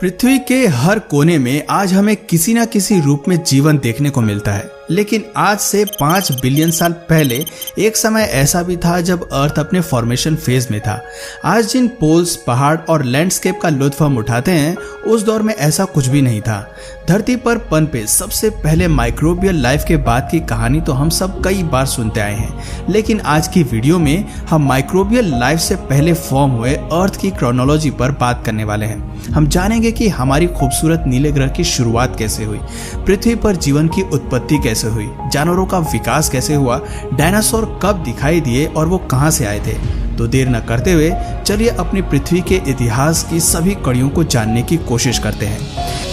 पृथ्वी के हर कोने में आज हमें किसी न किसी रूप में जीवन देखने को मिलता है, लेकिन आज से 5 बिलियन साल पहले एक समय ऐसा भी था जब अर्थ अपने फॉर्मेशन फेज में था। आज जिन पोल्स, पहाड़ और लैंडस्केप का लुत्फ हम उठाते हैं, उस दौर में ऐसा कुछ भी नहीं था। धरती पर पनपे सबसे पहले माइक्रोबियल लाइफ के बाद की कहानी तो हम सब कई बार सुनते आए हैं, लेकिन आज की वीडियो में हम माइक्रोबियल लाइफ से पहले फॉर्म हुए अर्थ की क्रोनोलॉजी पर बात करने वाले हैं। हम जानेंगे कि हमारी खूबसूरत नीले ग्रह की शुरुआत कैसे हुई, पृथ्वी पर जीवन की उत्पत्ति कैसे हुई, जानवरों का विकास कैसे हुआ, डायनासोर कब दिखाई दिए और वो कहां से आए थे। तो देर न करते हुए चलिए अपनी पृथ्वी के इतिहास की सभी कड़ियों को जानने की कोशिश करते हैं।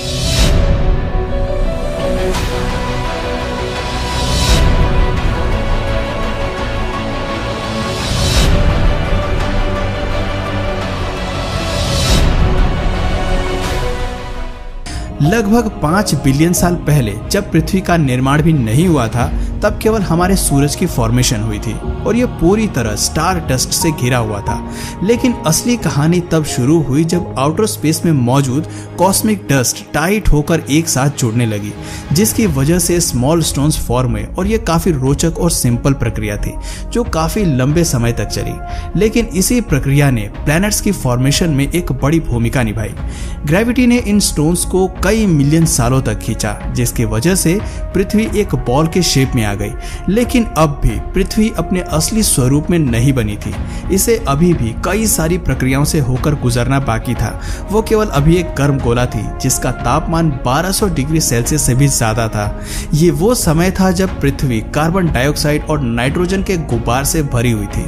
लगभग 5 बिलियन साल पहले जब पृथ्वी का निर्माण भी नहीं हुआ था, तब केवल हमारे सूरज की फॉर्मेशन हुई थी और यह पूरी तरह स्टार डस्ट से घिरा हुआ था। लेकिन असली कहानी तब शुरू हुई जब आउटर स्पेस में मौजूद कॉस्मिक डस्ट टाइट होकर एक साथ जुड़ने लगी, जिसकी वजह से स्मॉल स्टोन्स फॉर्म हुए। और यह काफी रोचक और सिंपल प्रक्रिया थी जो काफी लंबे समय तक चली, लेकिन इसी प्रक्रिया ने प्लैनेट्स की फॉर्मेशन में एक बड़ी भूमिका निभाई। ग्रेविटी ने इन स्टोन्स को कई मिलियन सालों तक खींचा, जिसकी वजह से पृथ्वी एक बॉल के शेप में आ गई। लेकिन अब भी पृथ्वी अपने असली स्वरूप में नहीं बनी थी। इसे अभी भी कई सारी प्रक्रियाओं से होकर गुजरना बाकी था। वो केवल अभी एक गर्म गोला थी जिसका तापमान 1200 डिग्री सेल्सियस से भी ज्यादा था। ये वो समय था जब पृथ्वी कार्बन डाइऑक्साइड और नाइट्रोजन के गुब्बार से भरी हुई थी।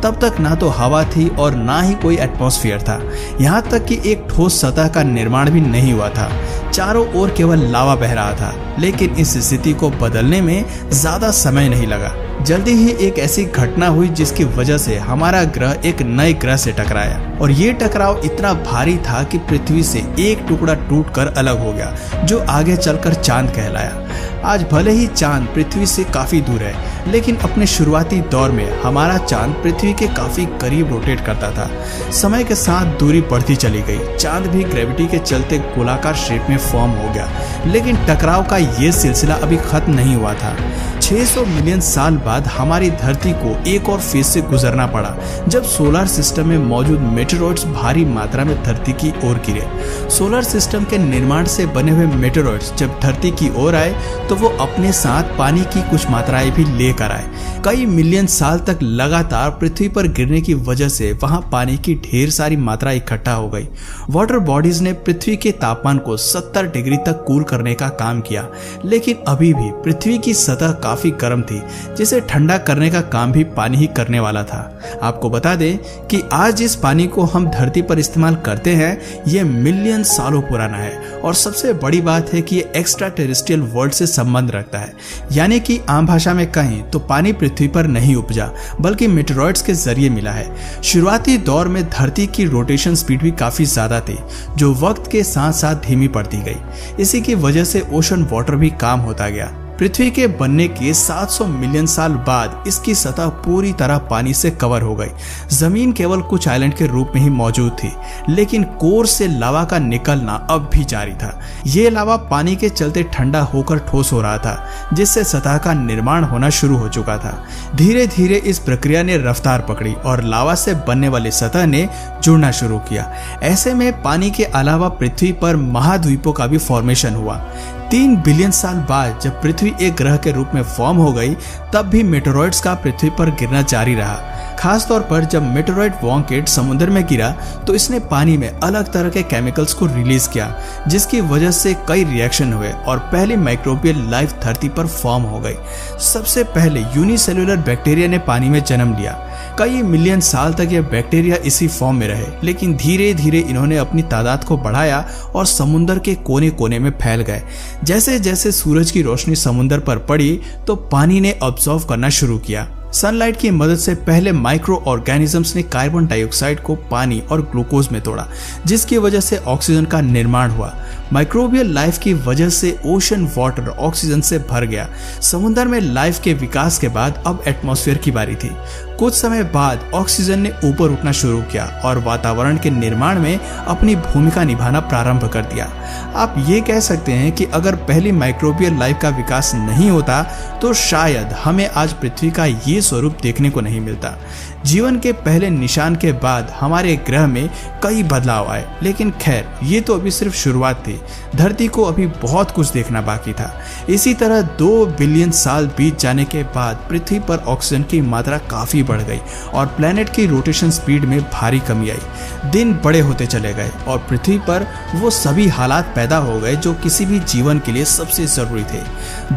तब तक ना तो हवा थी और ना ही कोई एटमॉस्फेयर था। यहाँ तक कि एक ठोस सतह का निर्माण भी नहीं हुआ था। चारों ओर केवल लावा बह रहा था। लेकिन इस स्थिति को बदलने में ज्यादा समय नहीं लगा। जल्दी ही एक ऐसी घटना हुई जिसकी वजह से हमारा ग्रह एक नए ग्रह से टकराया, और ये टकराव इतना भारी था कि पृथ्वी से एक टुकड़ा टूटकर अलग हो गया, जो आगे चलकर चांद कहलाया। आज भले ही चांद पृथ्वी से काफी दूर है, लेकिन अपने शुरुआती दौर में हमारा चांद पृथ्वी के काफी करीब रोटेट करता था। समय के साथ दूरी बढ़ती चली गई। चांद भी ग्रेविटी के चलते गोलाकार शेप में फॉर्म हो गया, लेकिन टकराव का ये सिलसिला अभी खत्म नहीं हुआ था। 600 मिलियन साल बाद हमारी धरती को एक और फेज से गुजरना पड़ा, जब सोलर सिस्टम में मौजूद मेटेरॉइड्स भारी मात्रा में धरती की ओर गिरे। सोलर सिस्टम के निर्माण से बने हुए मेटेरॉइड्स जब धरती की ओर आए तो वो अपने साथ पानी की कुछ मात्राएं भी लेकर आए। कई मिलियन साल तक लगातार पृथ्वी पर गिरने की वजह से वहां पानी की ढेर सारी मात्रा इकट्ठा हो गई। वाटर बॉडीज ने पृथ्वी के तापमान को 70 डिग्री तक कूल करने का काम किया, लेकिन अभी भी पृथ्वी की सतह काफी गर्म थी, जिसे ठंडा करने का काम भी पानी ही करने वाला था। आपको बता दें कि आज जिस पानी को हम धरती पर इस्तेमाल करते हैं, यह मिलियन सालों पुराना है, और सबसे बड़ी बात है कि यह एक्स्ट्रा टेरेस्ट्रियल वर्ल्ड से संबंध रखता है। यानी कि आम भाषा में कहें तो पानी पृथ्वी पर नहीं उपजा, बल्कि मेटेरॉइड्स के जरिए मिला है। शुरुआती दौर में धरती की रोटेशन स्पीड भी काफी ज्यादा थी, जो वक्त के साथ साथ धीमी पड़ती गई। इसी की वजह से ओशन वाटर भी कम होता गया। पृथ्वी के बनने के 700 मिलियन साल बाद इसकी सतह पूरी तरह पानी से कवर हो गई। जमीन केवल कुछ आइलैंड के रूप में ही मौजूद थी, लेकिन कोर से लावा का निकलना अब भी जारी था। ये लावा पानी के चलते ठंडा होकर ठोस हो रहा था, जिससे सतह का निर्माण होना शुरू हो चुका था। धीरे धीरे इस प्रक्रिया ने रफ्तार पकड़ी और लावा से बनने वाली सतह ने जुड़ना शुरू किया। ऐसे में पानी के अलावा पृथ्वी पर महाद्वीपों का भी फॉर्मेशन हुआ। 3 बिलियन साल बाद जब पृथ्वी एक ग्रह के रूप में फॉर्म हो गई, तब भी मेटेरॉइड्स का पृथ्वी पर गिरना जारी रहा। खास तौर पर जब मेटेरॉइड वॉन्केट समुद्र में गिरा तो इसने पानी में अलग तरह के केमिकल्स को रिलीज किया, जिसकी वजह से कई रिएक्शन हुए और पहली माइक्रोबियल लाइफ धरती पर फॉर्म हो गई। सबसे पहले यूनिसेल्युलर बैक्टीरिया ने पानी में जन्म लिया। कई मिलियन साल तक ये बैक्टीरिया इसी फॉर्म में रहे, लेकिन धीरे धीरे इन्होंने अपनी तादाद को बढ़ाया और समुद्र के कोने कोने में फैल गए। जैसे जैसे सूरज की रोशनी समुद्र पर पड़ी तो पानी ने ऑब्जॉर्व करना शुरू किया। सनलाइट की मदद से पहले माइक्रो ऑर्गेनिजम्स ने कार्बन डाइऑक्साइड को पानी और ग्लूकोज में तोड़ा, जिसकी वजह से ऑक्सीजन का निर्माण हुआ। माइक्रोबियल लाइफ की वजह से ओशन वाटर ऑक्सीजन से भर गया। समुद्र में लाइफ के विकास के बाद अब एटमॉस्फेयर की बारी थी। कुछ समय बाद ऑक्सीजन ने ऊपर उठना शुरू किया और वातावरण के निर्माण में अपनी भूमिका निभाना प्रारंभ कर दिया। आप ये कह सकते हैं कि अगर पहली माइक्रोबियल लाइफ का विकास नहीं होता तो शायद हमें आज पृथ्वी का ये स्वरूप देखने को नहीं मिलता। जीवन के पहले निशान के बाद हमारे ग्रह में कई बदलाव आए, लेकिन खैर ये तो अभी सिर्फ शुरुआत थी। धरती को अभी बहुत कुछ देखना बाकी था। इसी तरह 2 बिलियन साल बीत जाने के बाद पृथ्वी पर ऑक्सीजन की मात्रा काफी बढ़ गई और प्लेनेट की रोटेशन स्पीड में भारी कमी आई। दिन बड़े होते चले गए और पृथ्वी पर वो सभी हालात पैदा हो गए जो किसी भी जीवन के लिए सबसे जरूरी थे।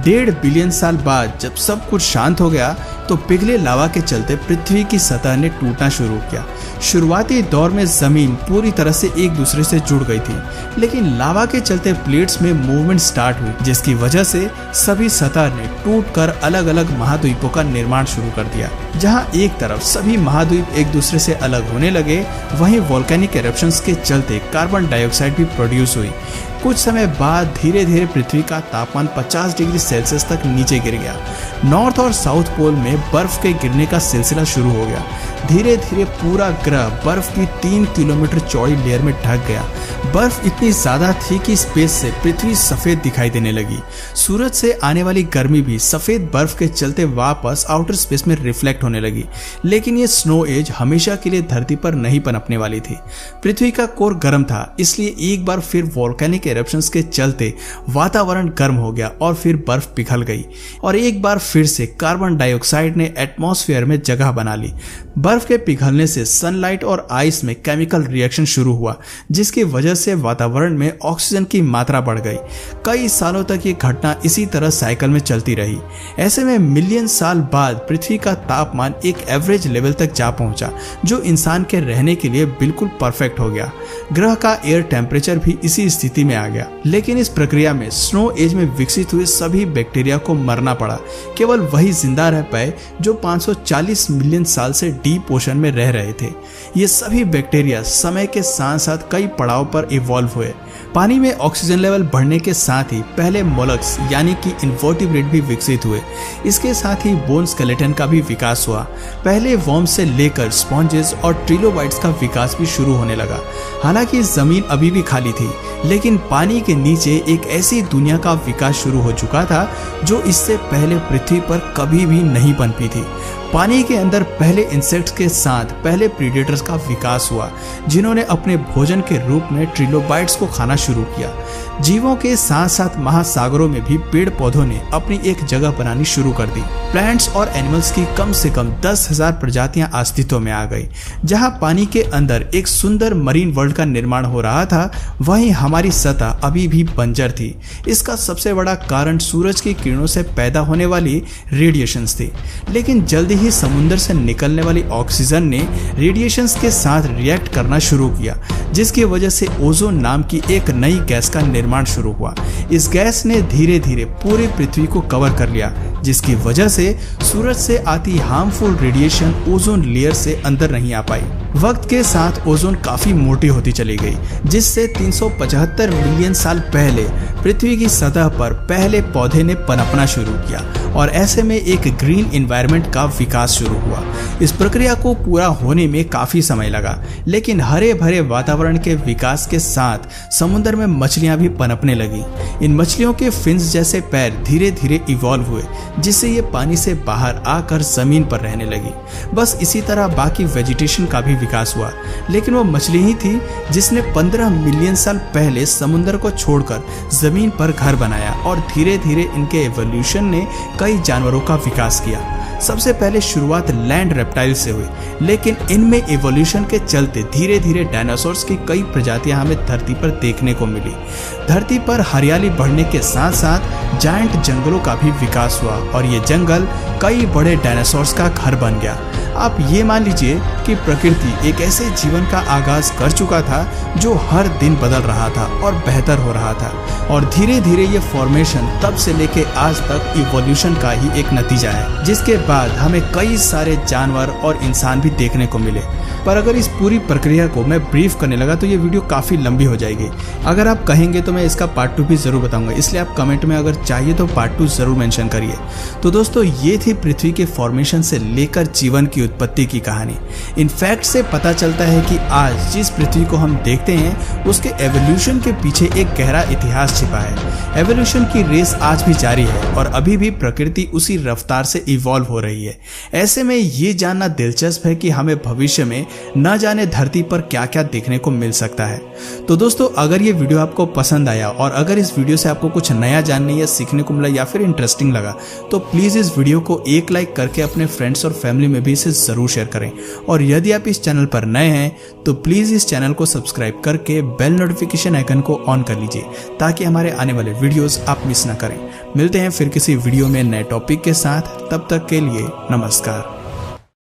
1.5 बिलियन साल बाद जब सब कुछ शांत हो गया तो पिघले लावा के चलते पृथ्वी की सतह ने टूटना शुरू किया। शुरुआती दौर में जमीन पूरी तरह से एक दूसरे से जुड़ गई थी, लेकिन लावा के चलते प्लेट्स में मूवमेंट स्टार्ट हुई, जिसकी वजह से सभी सतह ने टूटकर अलग अलग महाद्वीपों का निर्माण शुरू कर दिया। जहां एक तरफ सभी महाद्वीप एक दूसरे से अलग होने लगे, वहीं वोल्केनिक एरप्शंस के चलते कार्बन डाइऑक्साइड भी प्रोड्यूस हुई। कुछ समय बाद धीरे धीरे पृथ्वी का तापमान 50 डिग्री सेल्सियस तक नीचे गिर गया। नॉर्थ और साउथ पोल में बर्फ के गिरने का सिलसिला शुरू हो गया। धीरे धीरे पूरा ग्रह बर्फ की 3 किलोमीटर चौड़ी लेयर में ढक गया। बर्फ इतनी ज्यादा थी कि स्पेस से पृथ्वी सफेद दिखाई देने लगी। सूरज से आने वाली गर्मी भी सफेद बर्फ के चलते वापस आउटर स्पेस में रिफ्लेक्ट होने लगी। लेकिन ये स्नो एज हमेशा के लिए धरती पर नहीं पनपने वाली थी। पृथ्वी का कोर गर्म था, इसलिए एक बार फिर वोल्केनिक एरप्शंस के चलते वातावरण गर्म हो गया और फिर बर्फ पिघल गई और एक बार फिर से कार्बन डाइऑक्साइड ने एटमॉस्फेयर में जगह बना ली। बर्फ के पिघलने से सनलाइट और आइस में केमिकल रिएक्शन शुरू हुआ, जिसकी वजह से वातावरण में ऑक्सीजन की मात्रा बढ़ गई। कई सालों तक ये घटना इसी तरह साइकिल में चलती रही। ऐसे में मिलियन साल बाद पृथ्वी का तापमान एक एवरेज लेवल तक जा पहुंचा, जो इंसान के रहने के लिए बिल्कुल परफेक्ट हो गया। ग्रह का एयर टेम्परेचर भी इसी स्थिति में आ गया। लेकिन इस प्रक्रिया में स्नो एज में विकसित हुए सभी बैक्टीरिया को मरना पड़ा। केवल वही जिंदा रह पाए जो 540 मिलियन साल से डीप ओशन में रह रहे थे। ये सभी बैक्टीरिया समय के साथ साथ कई पड़ाव पर इवॉल्व हुए। पानी में ऑक्सीजन लेवल बढ़ने के साथ ही पहले मोलस्क यानी कि इन्वर्टिब्रेट भी विकसित हुए। इसके साथ ही बोन स्केलेटन का भी विकास हुआ। पहले वर्म्स से लेकर स्पॉन्जेस और ट्रिलोबाइट्स का विकास भी शुरू होने लगा। हालांकि जमीन अभी भी खाली थी, लेकिन पानी के नीचे एक ऐसी दुनिया का विकास शुरू हो चुका था जो इससे पहले पृथ्वी पर कभी भी नहीं पनपी थी। पानी के अंदर पहले इंसेक्ट्स के साथ पहले प्रीडेटर्स का विकास हुआ, जिन्होंने अपने भोजन के रूप में ट्रिलोबाइट्स को खाना शुरू किया। जीवों के साथ साथ महासागरों में भी पेड़ पौधों ने अपनी एक जगह बनानी शुरू कर दी। प्लांट्स और एनिमल्स की कम से कम 10,000 प्रजातियां अस्तित्व में आ गई। जहां पानी के अंदर एक सुंदर मरीन वर्ल्ड का निर्माण हो रहा था, वहीं हमारी सतह अभी भी बंजर थी। इसका सबसे बड़ा कारण सूरज की किरणों से पैदा होने वाली रेडिएशंस थी। लेकिन जल्दी ही समुद्र से निकलने वाली ऑक्सीजन ने रेडिएशंस के साथ रिएक्ट करना शुरू किया, जिसकी वजह से ओजोन नाम की एक नई गैस का निर्माण शुरू हुआ। इस गैस ने धीरे धीरे पूरी पृथ्वी को कवर कर लिया, जिसकी वजह से सूरज से आती हार्मफुल रेडिएशन ओजोन लेयर से अंदर नहीं आ पाई। वक्त के साथ ओजोन काफी मोटी होती चली गई, जिससे 375 मिलियन साल पहले पृथ्वी की सतह पर पहले पौधे ने पनपना शुरू किया और ऐसे में एक ग्रीन एनवायरनमेंट का विकास शुरू हुआ। इस प्रक्रिया को पूरा होने में काफी समय लगा, लेकिन हरे भरे वातावरण के विकास के साथ समुद्र में मछलियां भी पनपने लगी। इन मछलियों के फिन्स जैसे पैर धीरे धीरे इवॉल्व हुए, जिससे ये पानी से बाहर आकर जमीन पर रहने लगी। बस इसी तरह बाकी वेजिटेशन का भी विकास हुआ, लेकिन वो मछली ही थी जिसने 15 मिलियन साल पहले समुद्र को छोड़कर जमीन पर घर बनाया और धीरे धीरे इनके एवोल्यूशन ने कई जानवरों का विकास किया। सबसे पहले शुरुआत लैंड रेप्टाइल से हुई, लेकिन इनमें एवोल्यूशन के चलते धीरे धीरे डायनासोर्स की कई प्रजातियां हमें धरती पर देखने को मिली। धरती पर हरियाली बढ़ने के साथ साथ जायंट जंगलों का भी विकास हुआ और ये जंगल कई बड़े डायनासोर्स का घर बन गया। आप ये मान लीजिए कि प्रकृति एक ऐसे जीवन का आगाज कर चुका था जो हर दिन बदल रहा था और बेहतर हो रहा था, और धीरे धीरे ये फॉर्मेशन तब से लेके आज तक इवोल्यूशन का ही एक नतीजा है, जिसके बाद हमें कई सारे जानवर और इंसान भी देखने को मिले। पर अगर इस पूरी प्रक्रिया को मैं ब्रीफ करने लगा तो ये वीडियो काफ़ी लंबी हो जाएगी। अगर आप कहेंगे तो मैं इसका पार्ट 2 भी ज़रूर बताऊंगा, इसलिए आप कमेंट में अगर चाहिए तो पार्ट 2 ज़रूर मेंशन करिए। तो दोस्तों ये थी पृथ्वी के फॉर्मेशन से लेकर जीवन की उत्पत्ति की कहानी। इन फैक्ट से पता चलता है कि आज जिस पृथ्वी को हम देखते हैं उसके एवोल्यूशन के पीछे एक गहरा इतिहास छिपा है। एवोल्यूशन की रेस आज भी जारी है और अभी भी प्रकृति उसी रफ्तार से इवॉल्व हो रही है। ऐसे में ये जानना दिलचस्प है कि हमें भविष्य में न जाने धरती पर क्या क्या देखने को मिल सकता है। तो दोस्तों अगर ये वीडियो आपको पसंद आया और अगर इस वीडियो से आपको कुछ नया जानने या सीखने को मिला या फिर इंटरेस्टिंग लगा तो प्लीज़ इस वीडियो को एक लाइक करके अपने फ्रेंड्स और फैमिली में भी इसे ज़रूर शेयर करें। और यदि आप इस चैनल पर नए हैं तो प्लीज़ इस चैनल को सब्सक्राइब करके बेल नोटिफिकेशन आइकन को ऑन कर लीजिए ताकि हमारे आने वाले वीडियोस आप मिस ना करें। मिलते हैं फिर किसी वीडियो में नए टॉपिक के साथ, तब तक के लिए नमस्कार।